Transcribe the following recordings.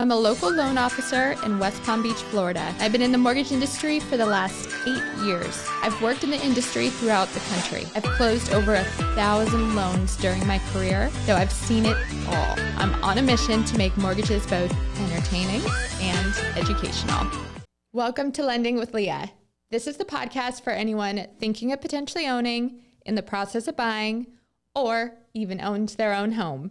I'm a local loan officer in West Palm Beach, Florida. I've been in the mortgage industry for the last 8 years. I've worked in the industry throughout the country. I've closed over 1,000 loans during my career, so I've seen it all. I'm on a mission to make mortgages both entertaining and educational. Welcome to Lending with Leah. This is the podcast for anyone thinking of potentially owning, in the process of buying, or even owns their own home.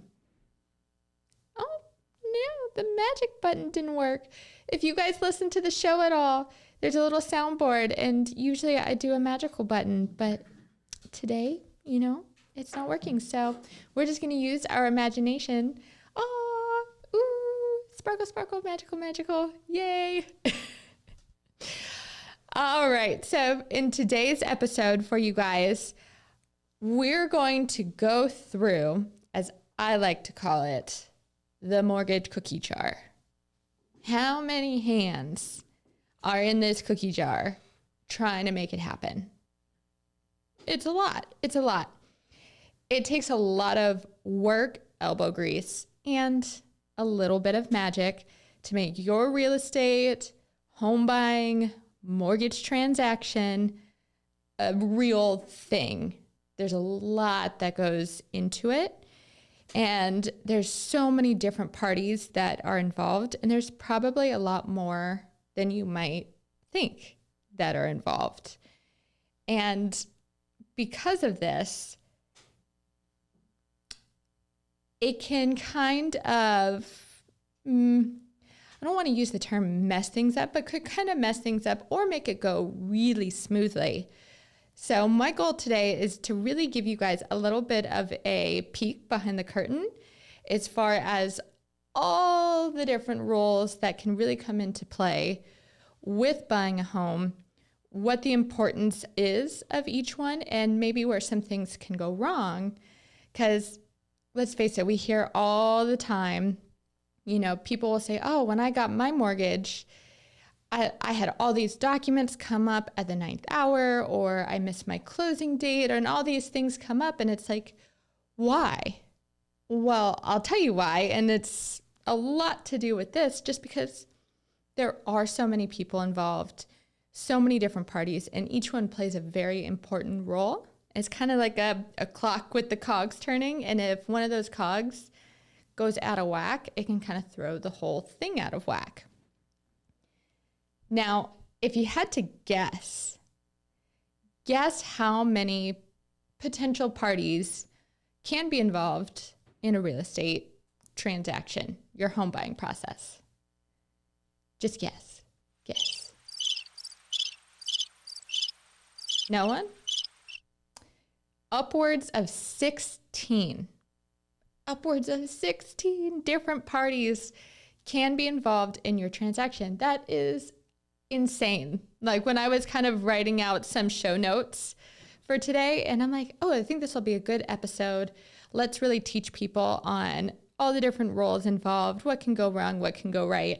The magic button didn't work. If you guys listen to the show at all, there's a little soundboard, and usually I do a magical button, but today, it's not working. So we're just going to use our imagination. Oh, ooh, sparkle, sparkle, magical, magical. Yay. All right. So in today's episode for you guys, we're going to go through, as I like to call it, the mortgage cookie jar. How many hands are in this cookie jar trying to make it happen? It's a lot. It's a lot. It takes a lot of work, elbow grease, and a little bit of magic to make your real estate, home buying, mortgage transaction a real thing. There's a lot that goes into it. And there's so many different parties that are involved, and there's probably a lot more than you might think that are involved. And because of this, it can kind of, I don't want to use the term mess things up, but could kind of mess things up or make it go really smoothly. So my goal today is to really give you guys a little bit of a peek behind the curtain as far as all the different roles that can really come into play with buying a home, what the importance is of each one, and maybe where some things can go wrong. Because let's face it, we hear all the time, people will say, oh, when I got my mortgage, I had all these documents come up at the 9th hour, or I missed my closing date, and all these things come up, and it's like, why? Well, I'll tell you why, and it's a lot to do with this, just because there are so many people involved, so many different parties, and each one plays a very important role. It's kind of like a clock with the cogs turning, and if one of those cogs goes out of whack, it can kind of throw the whole thing out of whack. Now, if you had to guess how many potential parties can be involved in a real estate transaction, your home buying process. Just guess. No one? Upwards of 16 different parties can be involved in your transaction. That is insane. Like when I was kind of writing out some show notes for today, and I'm like, oh, I think this will be a good episode. Let's really teach people on all the different roles involved, what can go wrong, what can go right.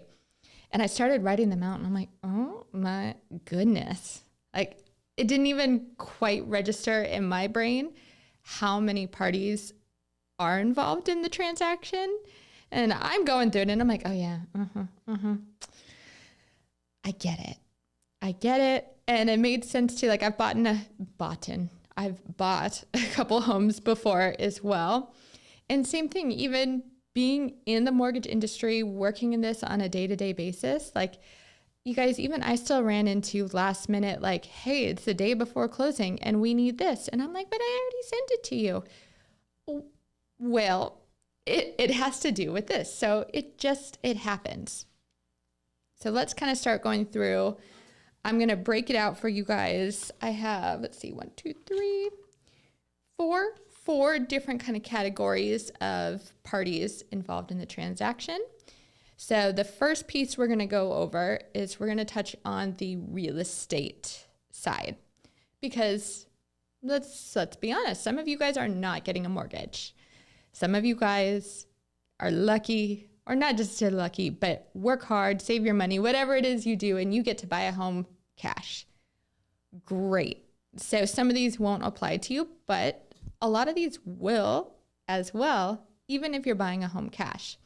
And I started writing them out, and I'm like, oh my goodness. Like it didn't even quite register in my brain how many parties are involved in the transaction. And I'm going through it, and I'm like, oh yeah, I get it. And it made sense too. Like I've bought a couple homes before as well. And same thing, even being in the mortgage industry, working in this on a day-to-day basis, like you guys, even I still ran into last minute, like, hey, it's the day before closing and we need this. And I'm like, but I already sent it to you. Well, it has to do with this. So it happens. So let's kind of start going through. I'm going to break it out for you guys. I have, four different kind of categories of parties involved in the transaction. So the first piece we're going to go over is we're going to touch on the real estate side, because let's be honest, some of you guys are not getting a mortgage. Some of you guys are lucky, or not just lucky, but work hard, save your money, whatever it is you do, and you get to buy a home cash. Great. So some of these won't apply to you, but a lot of these will as well, even if you're buying a home cash.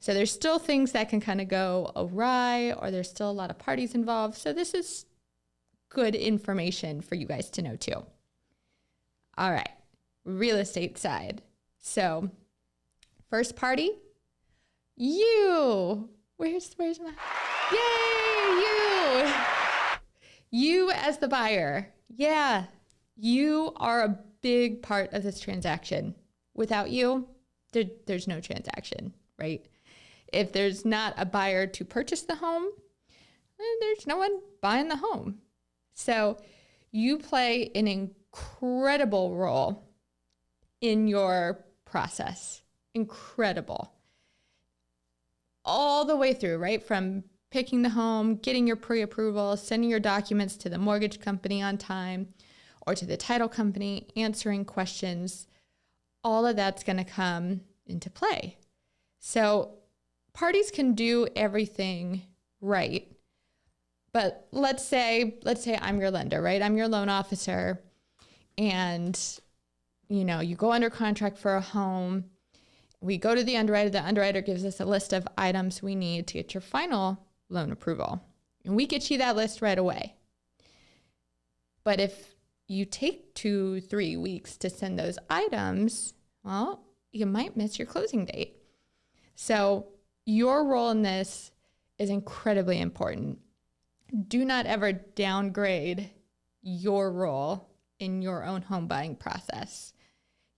So there's still things that can kind of go awry, or there's still a lot of parties involved. So this is good information for you guys to know too. All right, real estate side. So first party, you. Where's my, yay, you. You as the buyer. Yeah, you are a big part of this transaction. Without you, there's no transaction, right? If there's not a buyer to purchase the home, then there's no one buying the home. So you play an incredible role in your process. Incredible. All the way through, right? From picking the home, getting your pre-approval, sending your documents to the mortgage company on time or to the title company, answering questions. All of that's going to come into play. So parties can do everything right. But let's say I'm your lender, right? I'm your loan officer, and you go under contract for a home. We go to the underwriter. The underwriter gives us a list of items we need to get your final loan approval. And we get you that list right away. But if you take 2-3 weeks to send those items, well, you might miss your closing date. So your role in this is incredibly important. Do not ever downgrade your role in your own home buying process.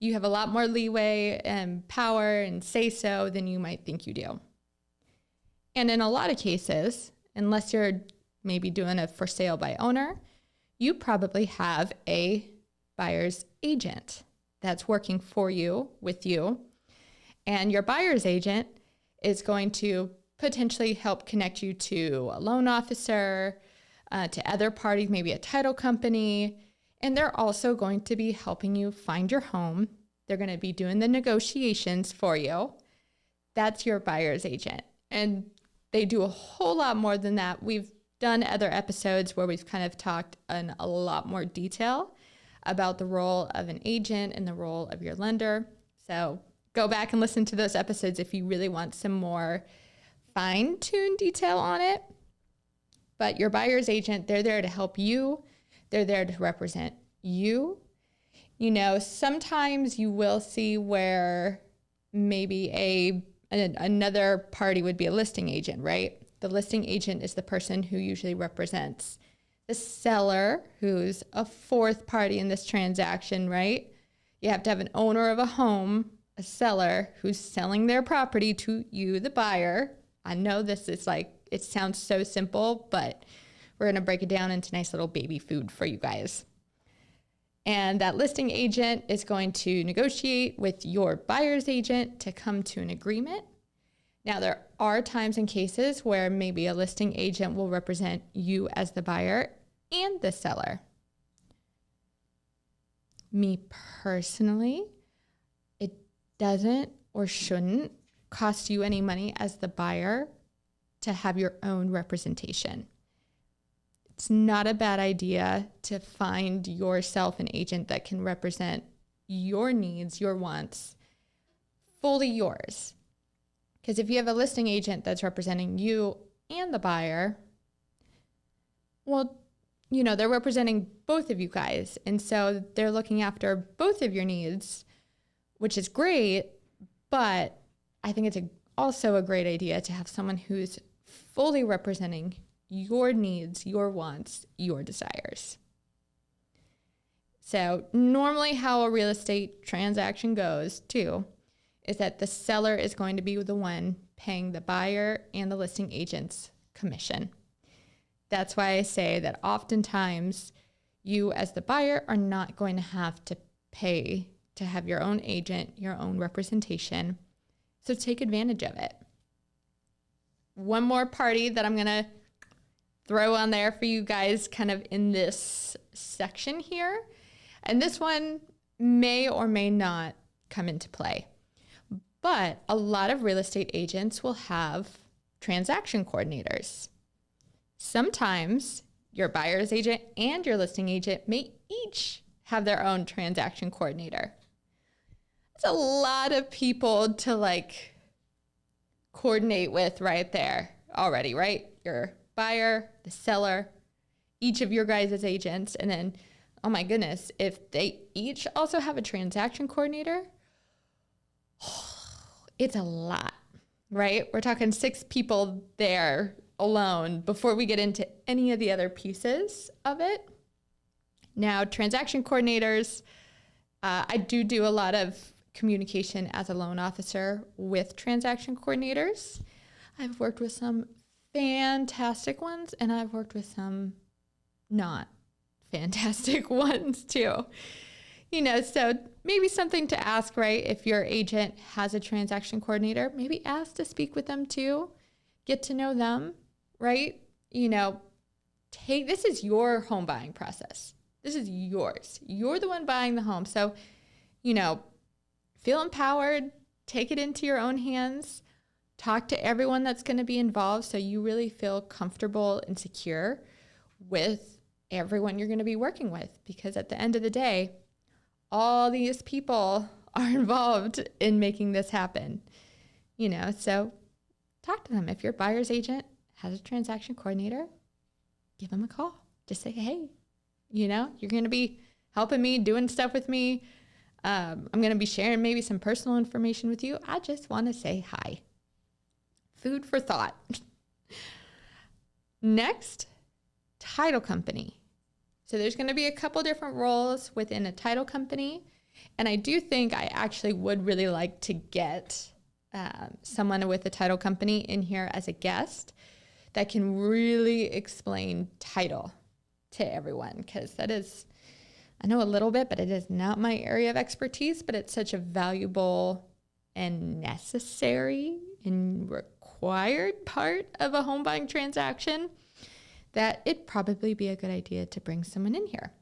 You have a lot more leeway and power and say-so than you might think you do. And in a lot of cases, unless you're maybe doing a for sale by owner, you probably have a buyer's agent that's working for you, with you. And your buyer's agent is going to potentially help connect you to a loan officer, to other parties, maybe a title company. And they're also going to be helping you find your home. They're going to be doing the negotiations for you. That's your buyer's agent. And they do a whole lot more than that. We've done other episodes where we've kind of talked in a lot more detail about the role of an agent and the role of your lender. So go back and listen to those episodes if you really want some more fine-tuned detail on it. But your buyer's agent, they're there to help you. They're there to represent you. Sometimes you will see where maybe another party would be a listing agent, right? The listing agent is the person who usually represents the seller, who's a fourth party in this transaction, right? You have to have an owner of a home, a seller who's selling their property to you, the buyer. I know this is it sounds so simple, but we're going to break it down into nice little baby food for you guys. And that listing agent is going to negotiate with your buyer's agent to come to an agreement. Now, there are times and cases where maybe a listing agent will represent you as the buyer and the seller. Me personally, it doesn't or shouldn't cost you any money as the buyer to have your own representation. It's not a bad idea to find yourself an agent that can represent your needs, your wants, fully yours. Because if you have a listing agent that's representing you and the buyer, well, they're representing both of you guys. And so they're looking after both of your needs, which is great. But I think it's also a great idea to have someone who's fully representing your needs, your wants, your desires. So normally how a real estate transaction goes too is that the seller is going to be the one paying the buyer and the listing agent's commission. That's why I say that oftentimes you as the buyer are not going to have to pay to have your own agent, your own representation. So take advantage of it. One more party that I'm going to throw on there for you guys kind of in this section here. And this one may or may not come into play. But a lot of real estate agents will have transaction coordinators. Sometimes your buyer's agent and your listing agent may each have their own transaction coordinator. It's a lot of people to coordinate with right there already, right? Your buyer, the seller, each of your guys as agents. And then, oh my goodness, if they each also have a transaction coordinator, it's a lot, right? We're talking 6 people there alone before we get into any of the other pieces of it. Now, transaction coordinators, I do a lot of communication as a loan officer with transaction coordinators. I've worked with some fantastic ones, and I've worked with some not fantastic ones too. You know, so maybe something to ask, right? If your agent has a transaction coordinator, maybe ask to speak with them too. Get to know them, right? You know, this is your home buying process. This is yours. You're the one buying the home. So, you know, feel empowered, take it into your own hands, talk to everyone that's going to be involved so you really feel comfortable and secure with everyone you're going to be working with. Because at the end of the day, all these people are involved in making this happen. You know, so talk to them. If your buyer's agent has a transaction coordinator, give them a call. Just say, hey, you know, you're going to be helping me, doing stuff with me. I'm going to be sharing maybe some personal information with you. I just want to say hi. Food for thought. Next, title company. So there's going to be a couple different roles within a title company. And I do think I actually would really like to get someone with a title company in here as a guest that can really explain title to everyone, because that is, I know a little bit, but it is not my area of expertise, but it's such a valuable and necessary and required part of a home buying transaction that it'd probably be a good idea to bring someone in here.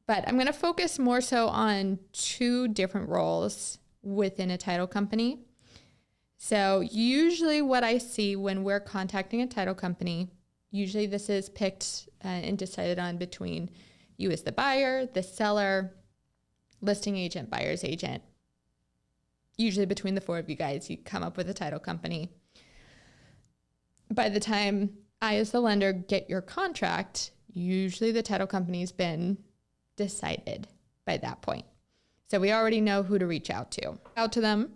But I'm going to focus more so on 2 different roles within a title company. So usually what I see when we're contacting a title company, usually this is picked and decided on between you as the buyer, the seller, listing agent, buyer's agent. Usually between the 4 of you guys, you come up with a title company. By the time I, as the lender, get your contract, usually the title company's been decided by that point. So we already know who to reach out to them.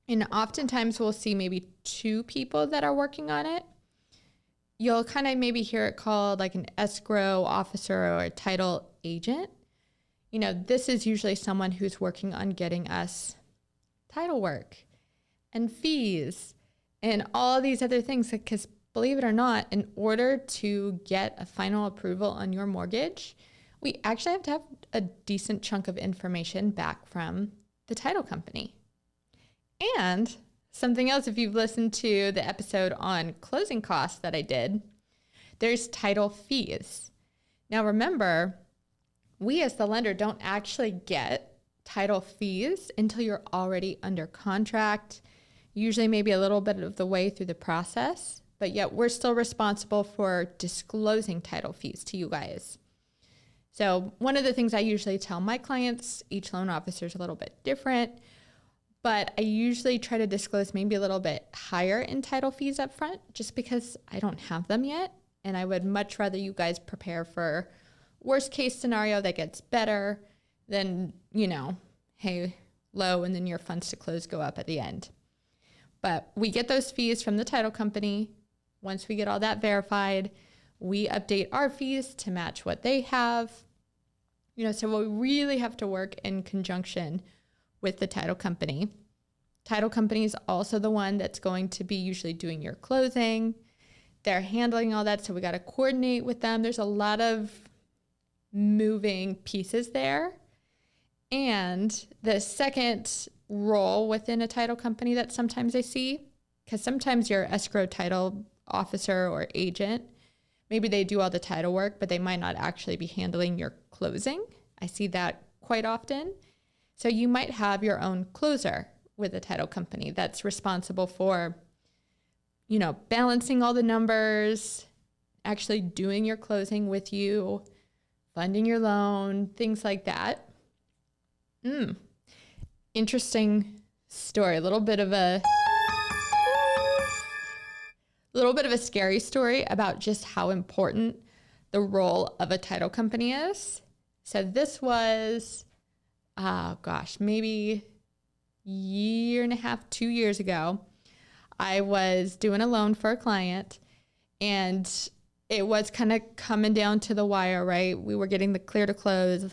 And oftentimes we'll see maybe 2 people that are working on it. You'll kind of maybe hear it called like an escrow officer or a title agent. You know, this is usually someone who's working on getting us title work and fees and all these other things, because believe it or not, in order to get a final approval on your mortgage, we actually have to have a decent chunk of information back from the title company. And something else, if you've listened to the episode on closing costs that I did, there's title fees. Now remember, we as the lender don't actually get title fees until you're already under contract, usually maybe a little bit of the way through the process, but yet we're still responsible for disclosing title fees to you guys. So one of the things I usually tell my clients, each loan officer is a little bit different, but I usually try to disclose maybe a little bit higher in title fees up front, just because I don't have them yet. And I would much rather you guys prepare for worst case scenario that gets better than, you know, hey, low, and then your funds to close go up at the end. But we get those fees from the title company. Once we get all that verified, we update our fees to match what they have. You know, so we really have to work in conjunction with the title company. Title company is also the one that's going to be usually doing your closing. They're handling all that, so we got to coordinate with them. There's a lot of moving pieces there. And the second role within a title company that sometimes I see, because sometimes your escrow title officer or agent, maybe they do all the title work, but they might not actually be handling your closing. I see that quite often. So you might have your own closer with a title company that's responsible for, you know, balancing all the numbers, actually doing your closing with you, funding your loan, things like that. Interesting story, a little bit of a little bit of a scary story about just how important the role of a title company is. So this was, maybe year and a half, 2 years ago. I was doing a loan for a client, and it was kind of coming down to the wire, right? We were getting the clear to close.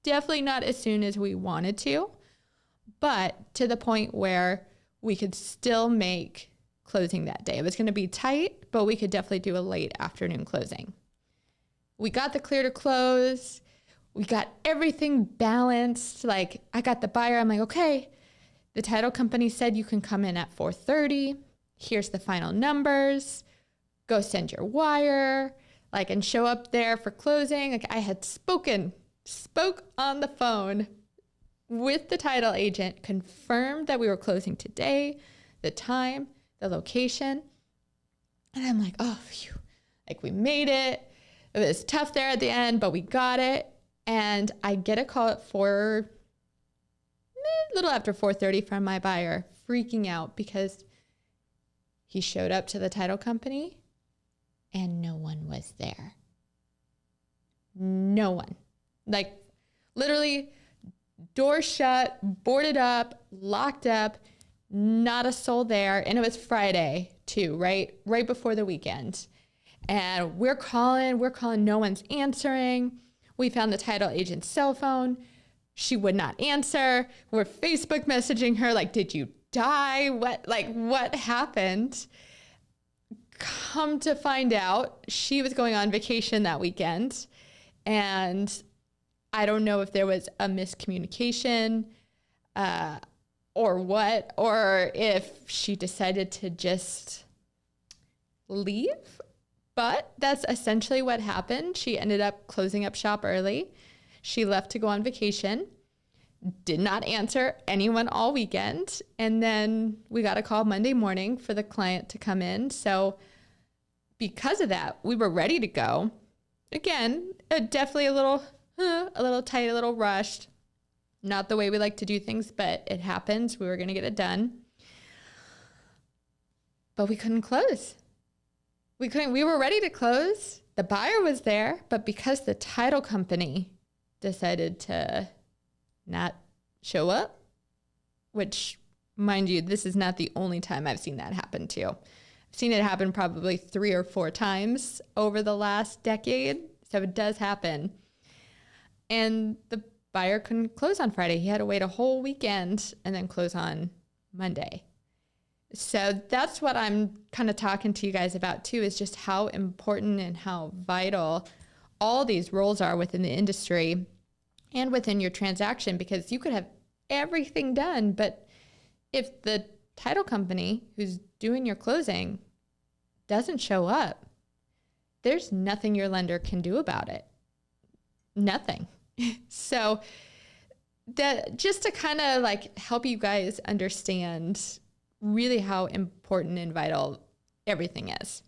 Definitely not as soon as we wanted to, but to the point where we could still make closing that day. It was going to be tight, but we could definitely do a late afternoon closing. We got the clear to close. We got everything balanced. Like, I got the buyer. I'm like, okay, the title company said you can come in at 4:30. Here's the final numbers. Go send your wire, and show up there for closing. Like, I had spoke on the phone with the title agent, confirmed that we were closing today, the time, the location. And I'm like, oh, phew. We made it. It was tough there at the end, but we got it. And I get a call at a little after 4:30 from my buyer, freaking out because he showed up to the title company and no one was there. No one. Literally, door shut, boarded up, locked up, not a soul there. And it was Friday too, right? Right before the weekend. And we're calling, no one's answering. We found the title agent's cell phone. She would not answer. We're Facebook messaging her, did you die? What happened? Come to find out, she was going on vacation that weekend. And I don't know if there was a miscommunication or what, or if she decided to just leave. But that's essentially what happened. She ended up closing up shop early. She left to go on vacation, did not answer anyone all weekend. And then we got a call Monday morning for the client to come in. So because of that, we were ready to go. Again, definitely a little tight, a little rushed. Not the way we like to do things, but it happens. We were going to get it done. But we couldn't close. We were ready to close. The buyer was there, but because the title company decided to not show up, which, mind you, this is not the only time I've seen that happen too. I've seen it happen probably 3 or 4 times over the last decade. So it does happen. And the buyer couldn't close on Friday. He had to wait a whole weekend and then close on Monday. So that's what I'm kind of talking to you guys about too, is just how important and how vital all these roles are within the industry and within your transaction, because you could have everything done, but if the title company who's doing your closing doesn't show up, there's nothing your lender can do about it. Nothing. So that just to kind of help you guys understand really how important and vital everything is.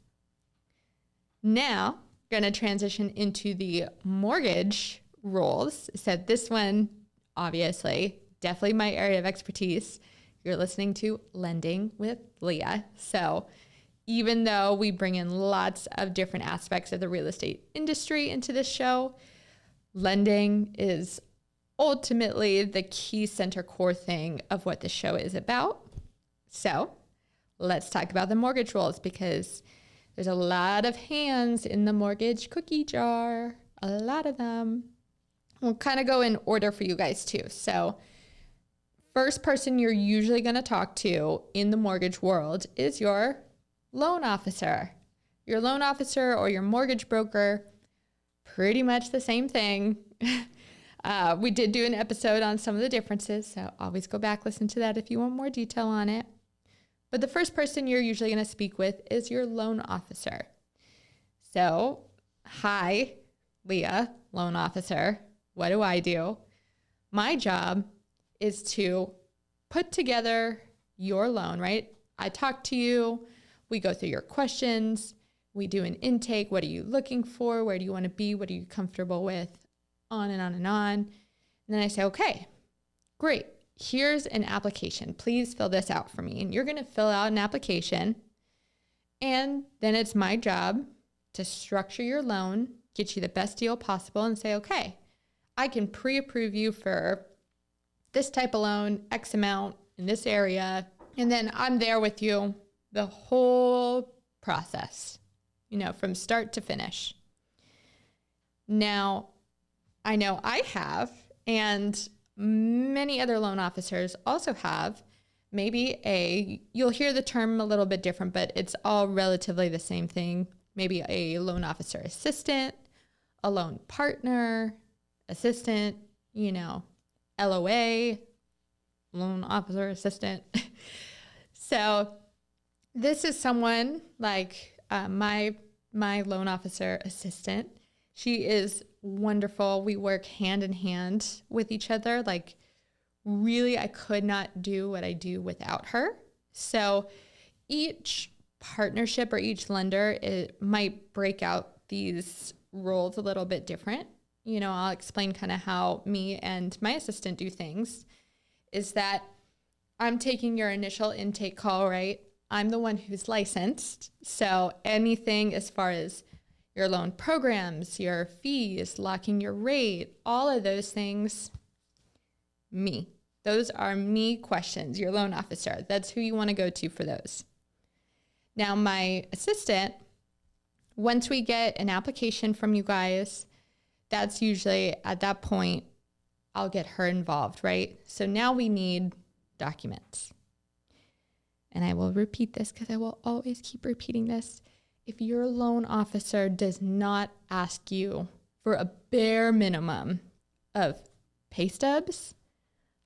Now, going to transition into the mortgage roles. So this one, obviously, definitely my area of expertise. You're listening to Lending with Leah. So even though we bring in lots of different aspects of the real estate industry into this show, lending is ultimately the key center core thing of what the show is about. So let's talk about the mortgage roles, because there's a lot of hands in the mortgage cookie jar, a lot of them. We'll kind of go in order for you guys too. So first person you're usually going to talk to in the mortgage world is your loan officer. Your loan officer or your mortgage broker, pretty much the same thing. We did do an episode on some of the differences, so always go back, listen to that if you want more detail on it. But the first person you're usually going to speak with is your loan officer. So, hi, Leah, loan officer. What do I do? My job is to put together your loan, right? I talk to you. We go through your questions. We do an intake. What are you looking for? Where do you want to be? What are you comfortable with? On and on and on. And then I say, okay, great. Here's an application. Please fill this out for me. And you're going to fill out an application. And then it's my job to structure your loan, get you the best deal possible, and say, okay, I can pre-approve you for this type of loan, X amount in this area. And then I'm there with you the whole process, from start to finish. Now, I know I have, and many other loan officers also have, you'll hear the term a little bit different, but it's all relatively the same thing. Maybe a loan officer assistant, a loan partner, assistant, LOA, loan officer assistant. So this is someone like my loan officer assistant. She is wonderful. We work hand in hand with each other. Like, really, I could not do what I do without her. So each partnership or each lender, it might break out these roles a little bit different. I'll explain kind of how me and my assistant do things. Is that I'm taking your initial intake call, right? I'm the one who's licensed. So anything as far as your loan programs, your fees, locking your rate, all of those things, me. Those are me questions, your loan officer. That's who you want to go to for those. Now, my assistant, once we get an application from you guys, that's usually at that point, I'll get her involved, right? So now we need documents. And I will repeat this because I will always keep repeating this. If your loan officer does not ask you for a bare minimum of pay stubs,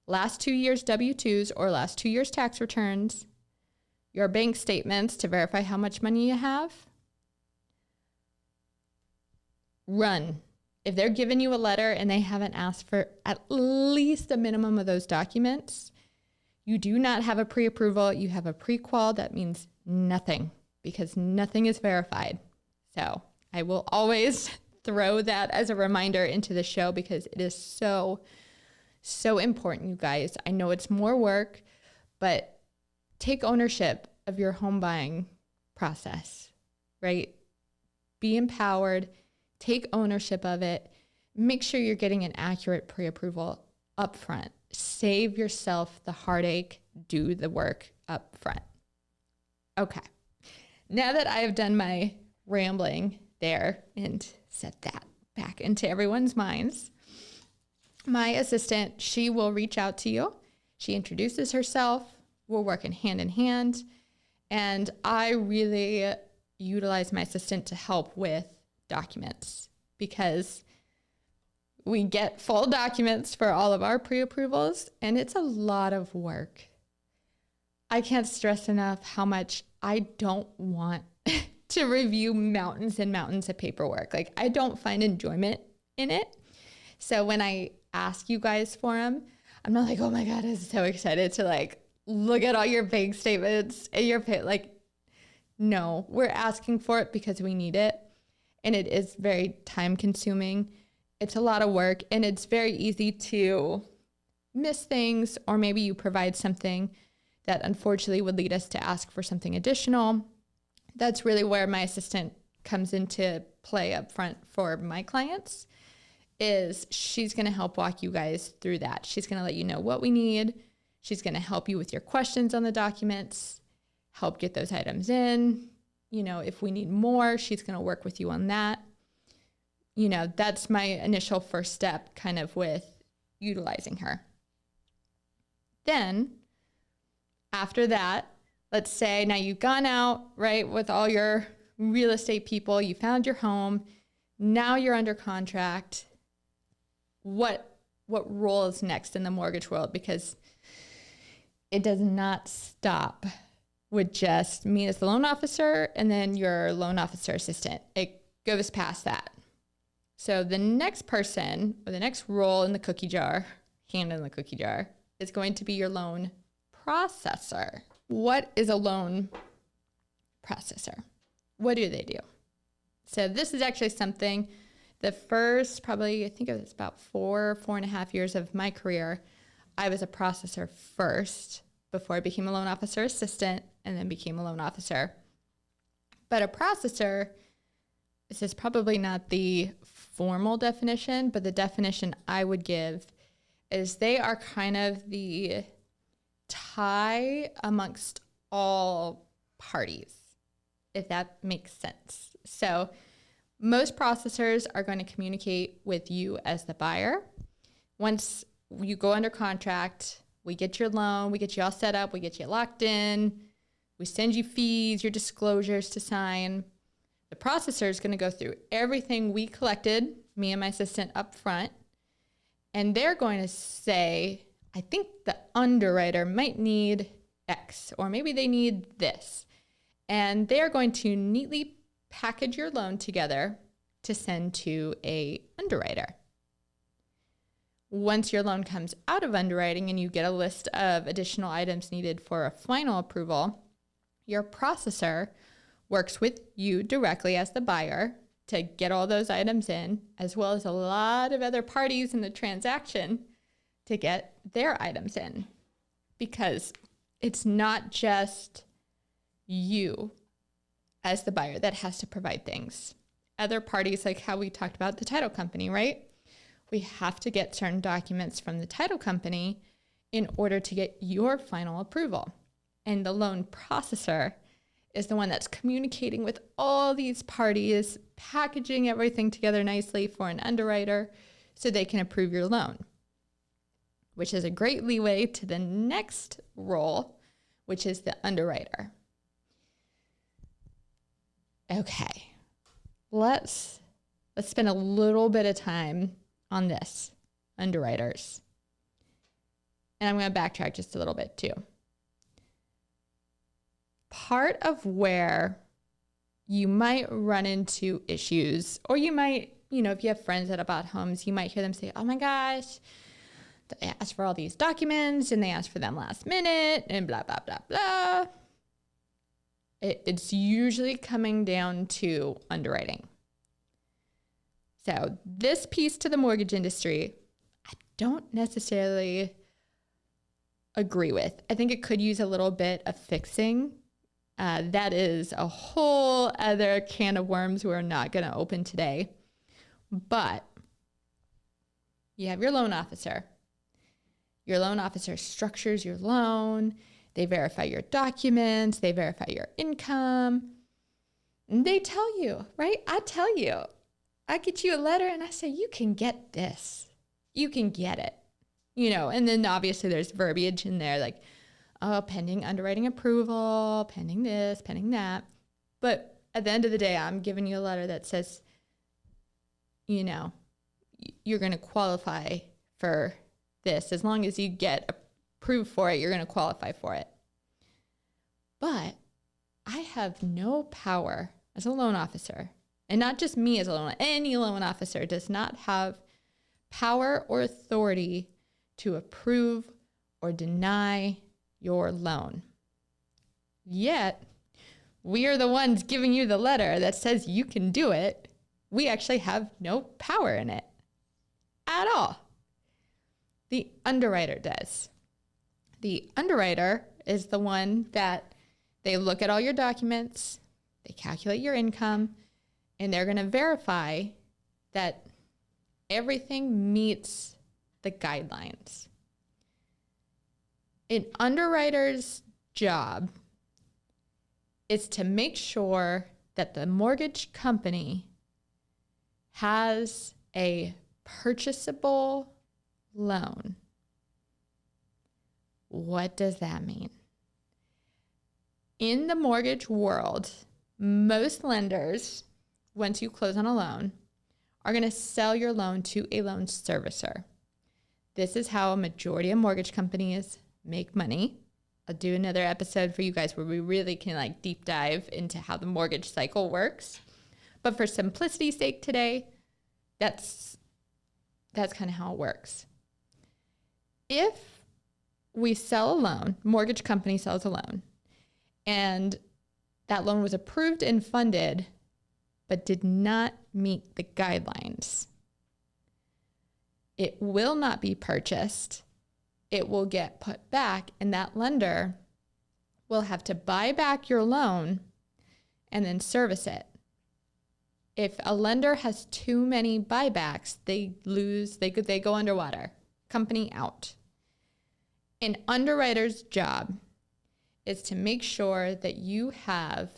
last 2 years W-2s or last 2 years tax returns, your bank statements to verify how much money you have, run. If they're giving you a letter and they haven't asked for at least a minimum of those documents, you do not have a pre-approval. You have a pre-qual. That means nothing because nothing is verified. So I will always throw that as a reminder into the show because it is so, so important, you guys. I know it's more work, but take ownership of your home buying process, right? Be empowered. Take ownership of it. Make sure you're getting an accurate pre-approval up front. Save yourself the heartache. Do the work up front. Okay. Now that I have done my rambling there and set that back into everyone's minds, my assistant, she will reach out to you. She introduces herself. We're working hand in hand. And I really utilize my assistant to help with documents because we get full documents for all of our pre-approvals and it's a lot of work. I can't stress enough how much I don't want to review mountains and mountains of paperwork. Like, I don't find enjoyment in it. So when I ask you guys for them, I'm not like, oh my God, I'm so excited to look at all your bank statements and your pay. No, we're asking for it because we need it. And it is very time consuming. It's a lot of work and it's very easy to miss things, or maybe you provide something that unfortunately would lead us to ask for something additional. That's really where my assistant comes into play up front for my clients, is she's going to help walk you guys through that. She's going to let you know what we need. She's going to help you with your questions on the documents, help get those items in. If we need more, she's going to work with you on that. That's my initial first step kind of with utilizing her. Then after that, let's say now you've gone out, right, with all your real estate people, you found your home, now you're under contract. What role is next in the mortgage world? Because it does not stop with just me as the loan officer and then your loan officer assistant. It goes past that. So the next person or the next role in the cookie jar, hand in the cookie jar, is going to be your loan processor. What is a loan processor? What do they do? So this is actually something the first probably, I think it was about 4.5 years of my career, I was a processor first before I became a loan officer assistant and then became a loan officer. But a processor, this is probably not the formal definition, but the definition I would give is they are kind of the tie amongst all parties, if that makes sense. So most processors are going to communicate with you as the buyer. Once you go under contract, we get your loan, we get you all set up, we get you locked in, we send you fees, your disclosures to sign. The processor is going to go through everything we collected, me and my assistant up front, and they're going to say, I think the underwriter might need X, or maybe they need this. And they're going to neatly package your loan together to send to a underwriter. Once your loan comes out of underwriting and you get a list of additional items needed for a final approval, your processor works with you directly as the buyer to get all those items in, as well as a lot of other parties in the transaction to get their items in. Because it's not just you as the buyer that has to provide things. Other parties, like how we talked about the title company, right? We have to get certain documents from the title company in order to get your final approval. And the loan processor is the one that's communicating with all these parties, packaging everything together nicely for an underwriter so they can approve your loan, which is a great leeway to the next role, which is the underwriter. Okay, let's spend a little bit of time on this, underwriters. And I'm going to backtrack just a little bit too. Part of where you might run into issues, or you might, if you have friends that have bought homes, you might hear them say, oh my gosh, they asked for all these documents and they asked for them last minute and blah, blah, blah, blah. It's usually coming down to underwriting. So this piece to the mortgage industry, I don't necessarily agree with. I think it could use a little bit of fixing. That is a whole other can of worms we're not going to open today. But you have your loan officer. Your loan officer structures your loan. They verify your documents. They verify your income. And they tell you, right? I tell you. I get you a letter and I say, you can get this. You can get it. And then obviously there's verbiage in there like, oh, pending underwriting approval, pending this, pending that. But at the end of the day, I'm giving you a letter that says, you're going to qualify for this. As long as you get approved for it, you're going to qualify for it. But I have no power as a loan officer, and not just me as a loan, any loan officer does not have power or authority to approve or deny your loan. Yet, we are the ones giving you the letter that says you can do it. We actually have no power in it at all. The underwriter does. The underwriter is the one that they look at all your documents, they calculate your income, and they're going to verify that everything meets the guidelines. An underwriter's job is to make sure that the mortgage company has a purchasable loan. What does that mean? In the mortgage world, most lenders, once you close on a loan, are going to sell your loan to a loan servicer. This is how a majority of mortgage companies make money. I'll do another episode for you guys where we really can deep dive into how the mortgage cycle works. But for simplicity's sake today, that's kind of how it works. If we sell a loan, mortgage company sells a loan, and that loan was approved and funded, but did not meet the guidelines, it will not be purchased. It will get put back, and that lender will have to buy back your loan and then service it. If a lender has too many buybacks, they go underwater. Company out. An underwriter's job is to make sure that you have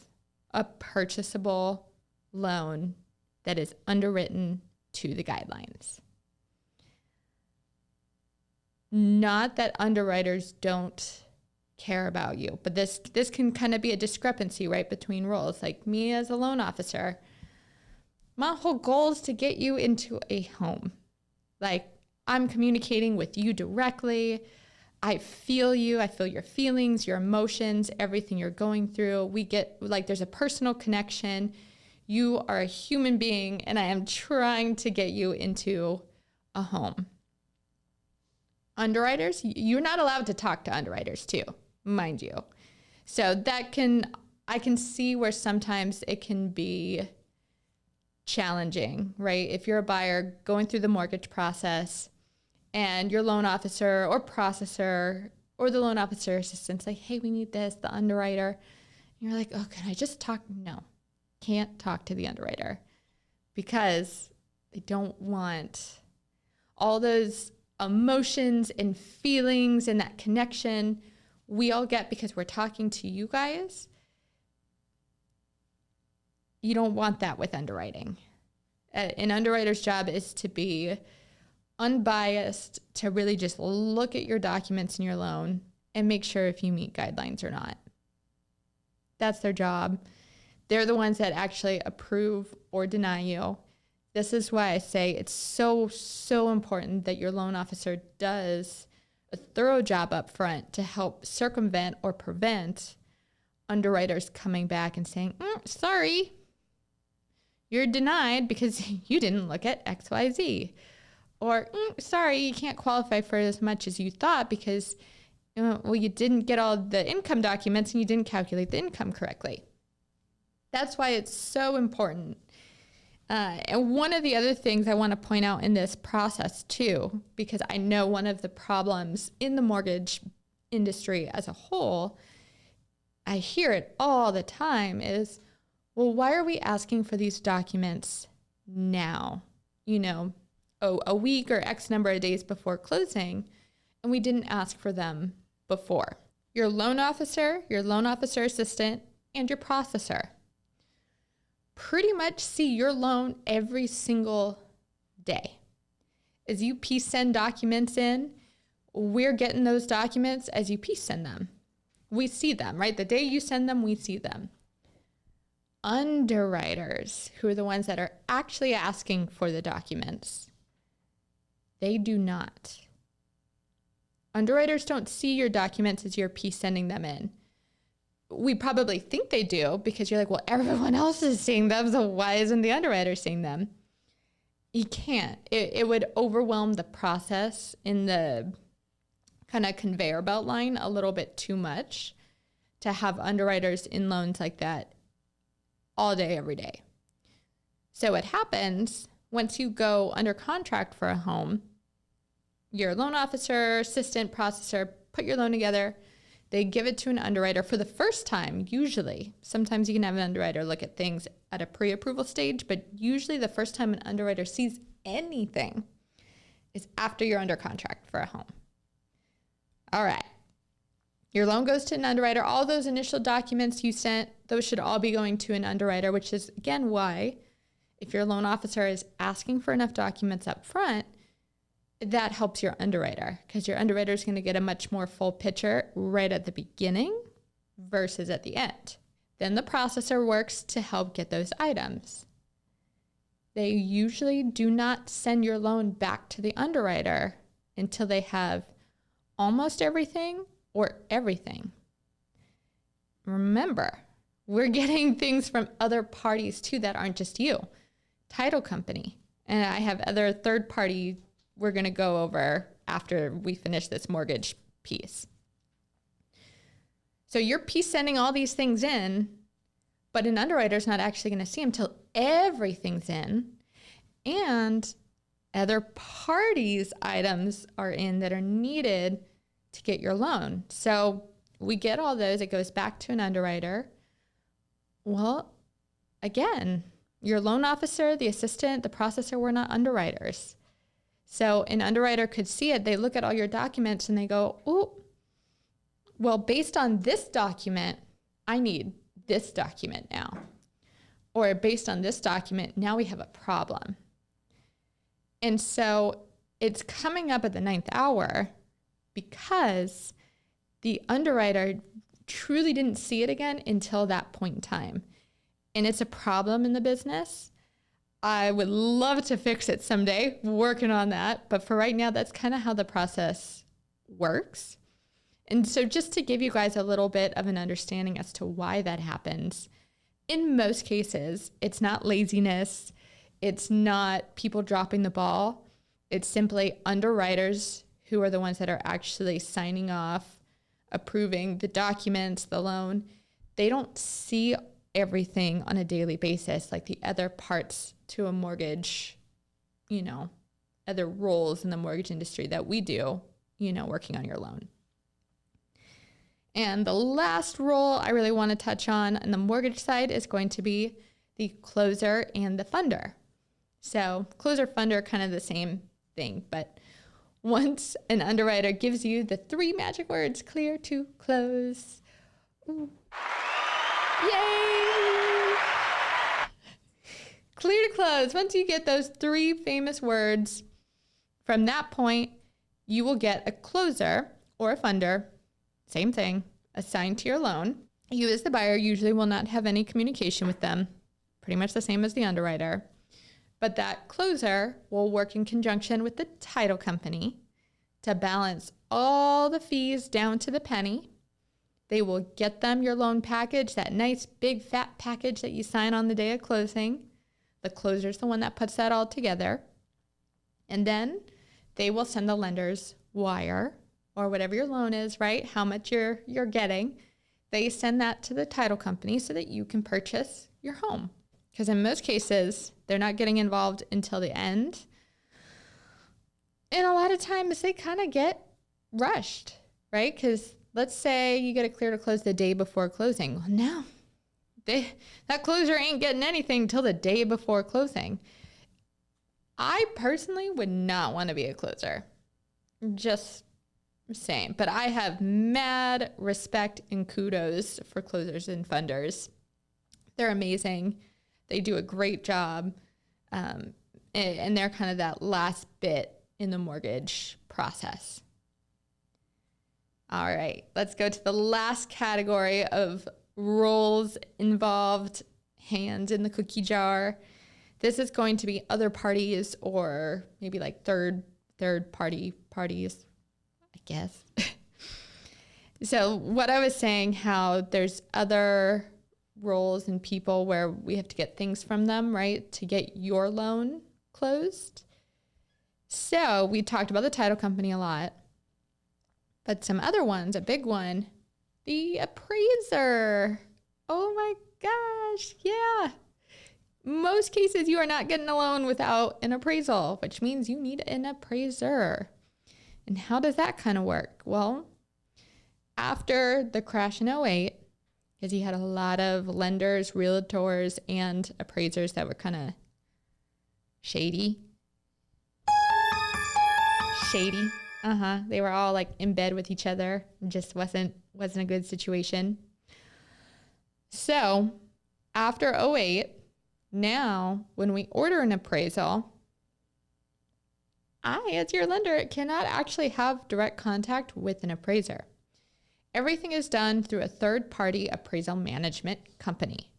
a purchasable loan that is underwritten to the guidelines. Not that underwriters don't care about you, but this can kind of be a discrepancy, right, between roles. Like me as a loan officer, my whole goal is to get you into a home. Like, I'm communicating with you directly. I feel you. I feel your feelings, your emotions, everything you're going through. We get, like, there's a personal connection. You are a human being, and I am trying to get you into a home. Underwriters, you're not allowed to talk to underwriters too, mind you. So I can see where sometimes it can be challenging, right? If you're a buyer going through the mortgage process and your loan officer or processor or the loan officer assistant's like, hey, we need this, the underwriter. And you're like, oh, can I just talk? No, can't talk to the underwriter because they don't want all those emotions and feelings and that connection we all get because we're talking to you guys. You don't want that with underwriting. An underwriter's job is to be unbiased, to really just look at your documents in your loan and make sure if you meet guidelines or not. That's their job. They're the ones that actually approve or deny you. This is why I say it's so, so important that your loan officer does a thorough job up front to help circumvent or prevent underwriters coming back and saying, sorry, you're denied because you didn't look at XYZ. Or, sorry, you can't qualify for as much as you thought because, you didn't get all the income documents and you didn't calculate the income correctly. That's why it's so important. And one of the other things I want to point out in this process too, because I know one of the problems in the mortgage industry as a whole, I hear it all the time is, well, why are we asking for these documents now? A week or X number of days before closing, and we didn't ask for them before. Your loan officer assistant, and your processor pretty much see your loan every single day. As you piece send documents in, we're getting those documents as you piece send them. We see them, right? The day you send them, we see them. Underwriters, who are the ones that are actually asking for the documents, they do not. Underwriters don't see your documents as you're piece sending them in. We probably think they do because you're like, well, everyone else is seeing them, so why isn't the underwriter seeing them? You can't. It would overwhelm the process in the kind of conveyor belt line a little bit too much to have underwriters in loans like that all day, every day. So what happens once you go under contract for a home, your loan officer, assistant, processor, put your loan together. They give it to an underwriter for the first time, usually. Sometimes you can have an underwriter look at things at a pre-approval stage, but usually the first time an underwriter sees anything is after you're under contract for a home. All right. Your loan goes to an underwriter. All those initial documents you sent, those should all be going to an underwriter, which is, again, why if your loan officer is asking for enough documents up front, that helps your underwriter because your underwriter is going to get a much more full picture right at the beginning versus at the end. Then the processor works to help get those items. They usually do not send your loan back to the underwriter until they have almost everything or everything. Remember, we're getting things from other parties too that aren't just you. Title company. And I have other third party we're going to go over after we finish this mortgage piece. So you're piece sending all these things in, but an underwriter is not actually going to see them till everything's in and other parties' items are in that are needed to get your loan. So we get all those. It goes back to an underwriter. Well, again, your loan officer, the assistant, the processor were not underwriters. So an underwriter could see it. They look at all your documents and they go, oh, well, based on this document, I need this document now. Or based on this document, now we have a problem. And so it's coming up at the 9th hour because the underwriter truly didn't see it again until that point in time. And it's a problem in the business. I would love to fix it someday, working on that. But for right now, that's kind of how the process works. And so just to give you guys a little bit of an understanding as to why that happens, in most cases, it's not laziness. It's not people dropping the ball. It's simply underwriters who are the ones that are actually signing off, approving the documents, the loan. They don't see everything on a daily basis like the other parts to a mortgage, other roles in the mortgage industry that we do, working on your loan. And the last role I really want to touch on the mortgage side is going to be the closer and the funder. So closer, funder, kind of the same thing, but once an underwriter gives you the 3 magic words, clear to close. Ooh. Yay! Clear to close. Once you get those 3 famous words, from that point, you will get a closer or a funder, same thing, assigned to your loan. You as the buyer usually will not have any communication with them, pretty much the same as the underwriter. But that closer will work in conjunction with the title company to balance all the fees down to the penny. They will get them your loan package, that nice big fat package that you sign on the day of closing. The closer's the one that puts that all together. And then they will send the lender's wire or whatever your loan is, right? How much you're getting. They send that to the title company so that you can purchase your home. Because in most cases, they're not getting involved until the end. And a lot of times they kind of get rushed, right? Because let's say you get a clear to close the day before closing. Well, no, that closer ain't getting anything till the day before closing. I personally would not want to be a closer. Just saying. But I have mad respect and kudos for closers and funders. They're amazing. They do a great job. And they're kind of that last bit in the mortgage process. All right, let's go to the last category of roles involved, hands in the cookie jar. This is going to be other parties or maybe like third parties, I guess. So what I was saying, how there's other roles and people where we have to get things from them, right, to get your loan closed. So we talked about the title company a lot. But some other ones, a big one, the appraiser. Oh my gosh, yeah. Most cases you are not getting a loan without an appraisal, which means you need an appraiser. And how does that kind of work? Well, after the crash in 2008, because you had a lot of lenders, realtors, and appraisers that were kind of shady. They were all like in bed with each other. It just wasn't a good situation. So after 2008, now when we order an appraisal, I, as your lender, cannot actually have direct contact with an appraiser. Everything is done through a third-party appraisal management company.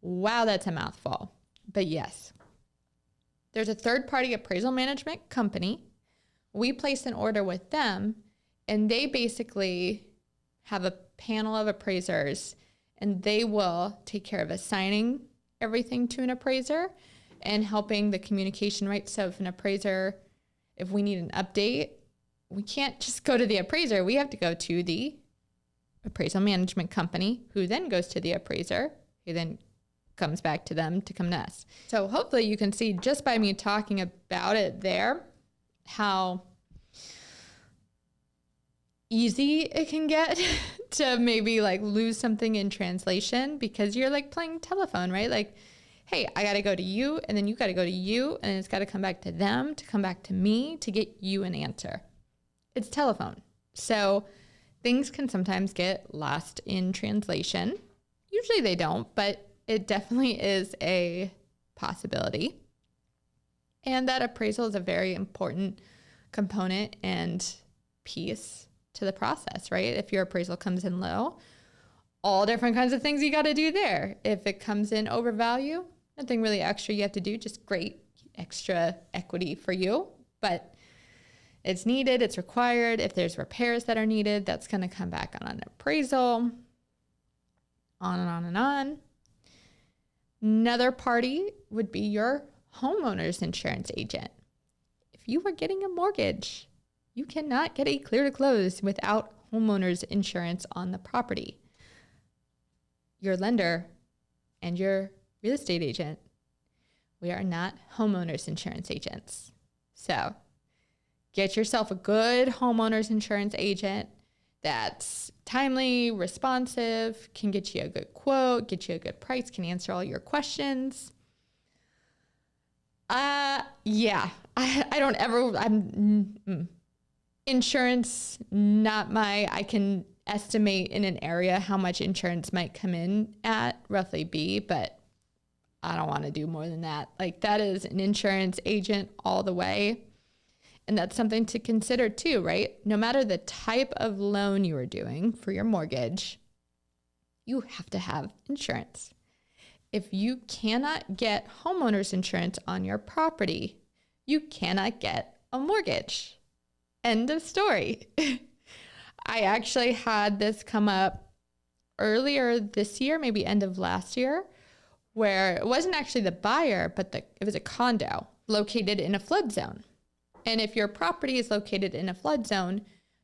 Wow, that's a mouthful. But yes, there's a third-party appraisal management company. We place an order with them, and they basically have a panel of appraisers, and they will take care of assigning everything to an appraiser and helping the communication, right? So if an appraiser, if we need an update, we can't just go to the appraiser. We have to go to the appraisal management company, who then goes to the appraiser, who then comes back to them to come to us. So hopefully you can see just by me talking about it there, how easy it can get to maybe like lose something in translation because you're like playing telephone, right? Like, hey, I got to go to you, and then you got to go to you, and it's got to come back to them to come back to me to get you an answer. It's telephone. So things can sometimes get lost in translation. Usually they don't, but it definitely is a possibility. And that appraisal is a very important component and piece to the process, right? If your appraisal comes in low, all different kinds of things you got to do there. If it comes in overvalue, nothing really extra you have to do, just great extra equity for you. But it's needed, it's required. If there's repairs that are needed, that's going to come back on an appraisal, on and on and on. Another party would be your homeowner's insurance agent. If you are getting a mortgage, you cannot get a clear to close without homeowner's insurance on the property. Your lender and your real estate agent, we are not homeowners insurance agents. So get yourself a good homeowners insurance agent that's timely, responsive, can get you a good quote, get you a good price, can answer all your questions. Insurance, not I can estimate in an area how much insurance might come in at, roughly be, but I don't want to do more than that. Like, that is an insurance agent all the way. And that's something to consider too, right? No matter the type of loan you are doing for your mortgage, you have to have insurance. If you cannot get homeowners insurance on your property, you cannot get a mortgage. End of story. I actually had this come up earlier this year, maybe end of last year, where it wasn't actually the buyer, but it was a condo located in a flood zone. And if your property is located in a flood zone,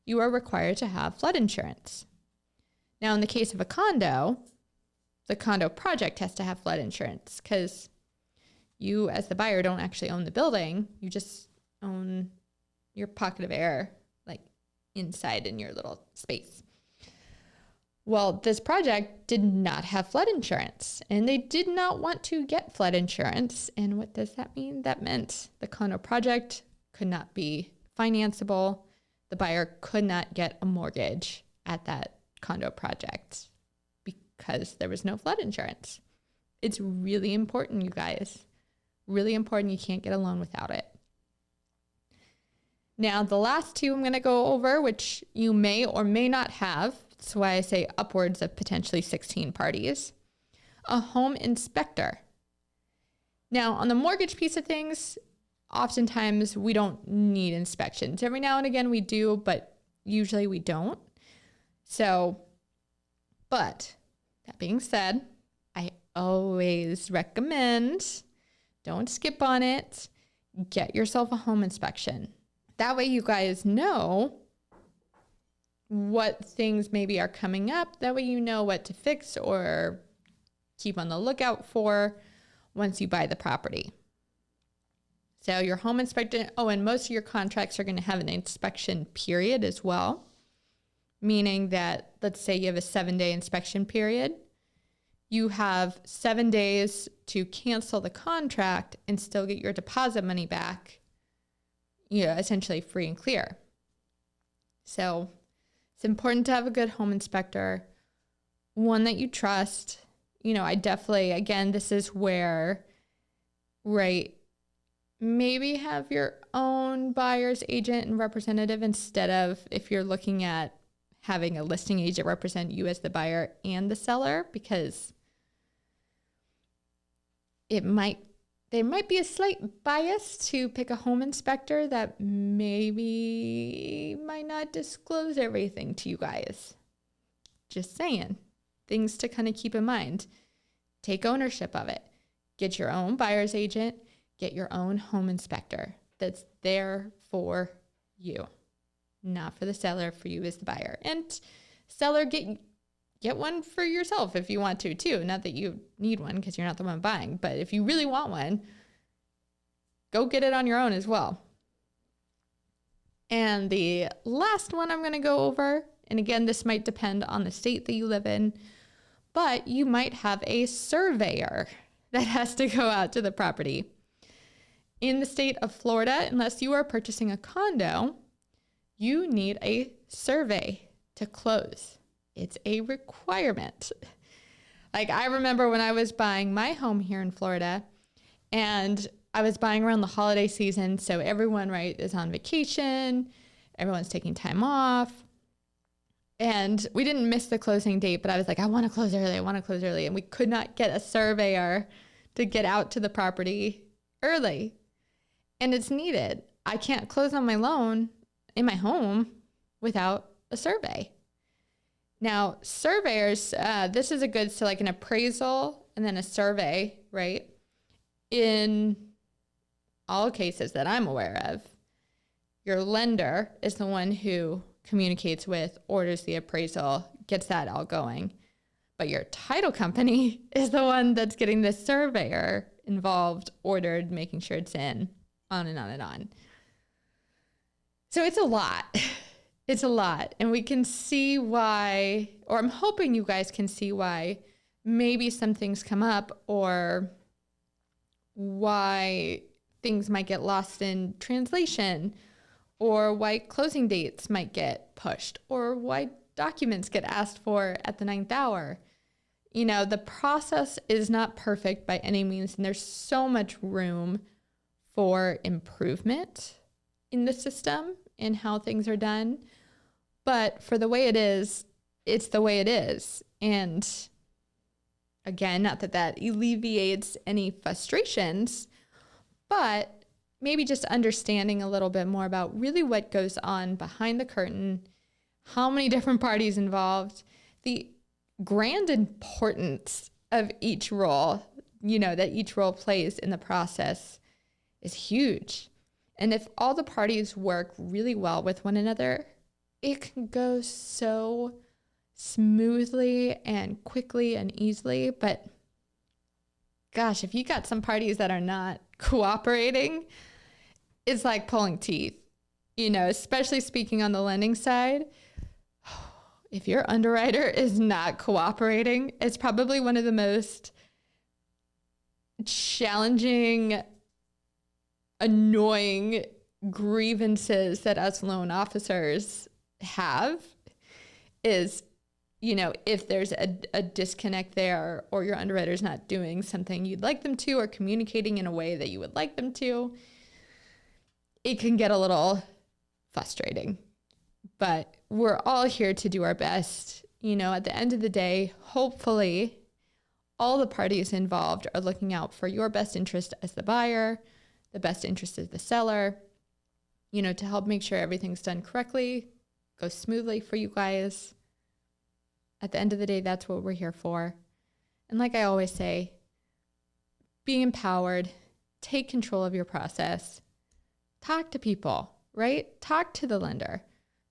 you are required to have flood insurance. Now, in the case of a condo, the condo project has to have flood insurance because you, as the buyer, don't actually own the building. You just own your pocket of air, like inside in your little space. Well, this project did not have flood insurance, and they did not want to get flood insurance. And what does that mean? That meant the condo project could not be financeable. The buyer could not get a mortgage at that condo project because there was no flood insurance. It's really important, you guys. Really important. You can't get a loan without it. Now, the last two I'm going to go over, which you may or may not have. That's why I say upwards of potentially 16 parties. A home inspector. Now, on the mortgage piece of things, oftentimes we don't need inspections. Every now and again we do, but usually we don't. So, but that being said, I always recommend, don't skip on it, get yourself a home inspection. That way you guys know what things maybe are coming up. That way you know what to fix or keep on the lookout for once you buy the property. So your home inspector, and most of your contracts are going to have an inspection period as well, meaning that, let's say you have a 7-day inspection period. You have 7 days to cancel the contract and still get your deposit money back, essentially free and clear. So it's important to have a good home inspector, one that you trust. I definitely, again, this is where, right, maybe have your own buyer's agent and representative instead of if you're looking at having a listing agent represent you as the buyer and the seller, because there might be a slight bias to pick a home inspector that maybe might not disclose everything to you guys. Just saying. Things to kind of keep in mind. Take ownership of it. Get your own buyer's agent. Get your own home inspector that's there for you, not for the seller, for you as the buyer. And seller, get one for yourself if you want to too. Not that you need one because you're not the one buying, but if you really want one, go get it on your own as well. And the last one I'm going to go over, and again, this might depend on the state that you live in, but you might have a surveyor that has to go out to the property. In the state of Florida, unless you are purchasing a condo, you need a survey to close. It's a requirement. Like, I remember when I was buying my home here in Florida, and I was buying around the holiday season, so everyone, right, is on vacation, everyone's taking time off, and we didn't miss the closing date, but I was like, I want to close early, and we could not get a surveyor to get out to the property early, and it's needed. I can't close on my loan in my home without a survey. Now, surveyors, this is a good, so like an appraisal and then a survey, right? In all cases that I'm aware of, your lender is the one who communicates with, orders the appraisal, gets that all going. But your title company is the one that's getting the surveyor involved, ordered, making sure it's in, on and on and on. So it's a lot. It's a lot. And we can see why, or I'm hoping you guys can see why maybe some things come up, or why things might get lost in translation, or why closing dates might get pushed, or why documents get asked for at the 9th hour. You know, the process is not perfect by any means, and there's so much room for improvement in the system and how things are done. But for the way it is, it's the way it is. And again, not that that alleviates any frustrations, but maybe just understanding a little bit more about really what goes on behind the curtain, how many different parties involved, the grand importance of each role, you know, that each role plays in the process is huge. And if all the parties work really well with one another, it can go so smoothly and quickly and easily. But gosh, if you got some parties that are not cooperating, it's like pulling teeth, you know, especially speaking on the lending side. If your underwriter is not cooperating, it's probably one of the most challenging, annoying grievances that us loan officers have is, you know, if there's a disconnect there, or your underwriter's not doing something you'd like them to, or communicating in a way that you would like them to, it can get a little frustrating. But we're all here to do our best. You know, at the end of the day, hopefully all the parties involved are looking out for your best interest as the buyer, the best interest of the seller, you know, to help make sure everything's done correctly, goes smoothly for you guys. At the end of the day, that's what we're here for. And like I always say, be empowered, take control of your process, talk to people, right? Talk to the lender,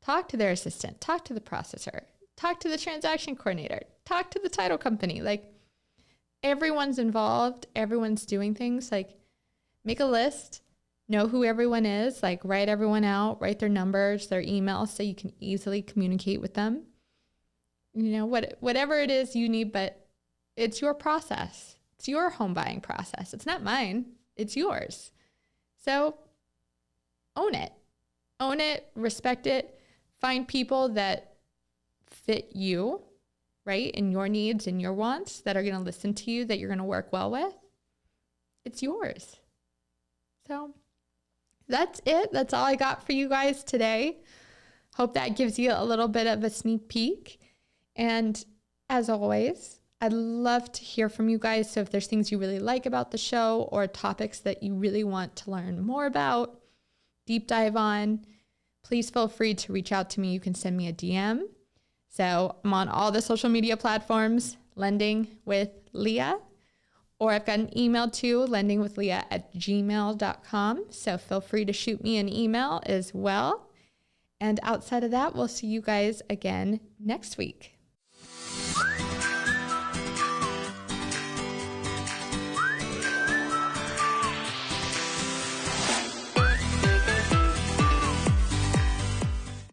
talk to their assistant, talk to the processor, talk to the transaction coordinator, talk to the title company. Like, everyone's involved, everyone's doing things. Like, make a list, know who everyone is, like write everyone out, write their numbers, their emails, so you can easily communicate with them. You know, whatever it is you need, but it's your process. It's your home buying process. It's not mine. It's yours. So own it. Own it, respect it, find people that fit you, right? And your needs and your wants, that are going to listen to you, that you're going to work well with. It's yours. So that's it. That's all I got for you guys today. Hope that gives you a little bit of a sneak peek. And as always, I'd love to hear from you guys. So if there's things you really like about the show, or topics that you really want to learn more about, deep dive on, please feel free to reach out to me. You can send me a DM. So I'm on all the social media platforms, Lending with Leah, or I've got an email too, lendingwithleah@gmail.com. So feel free to shoot me an email as well. And outside of that, we'll see you guys again next week.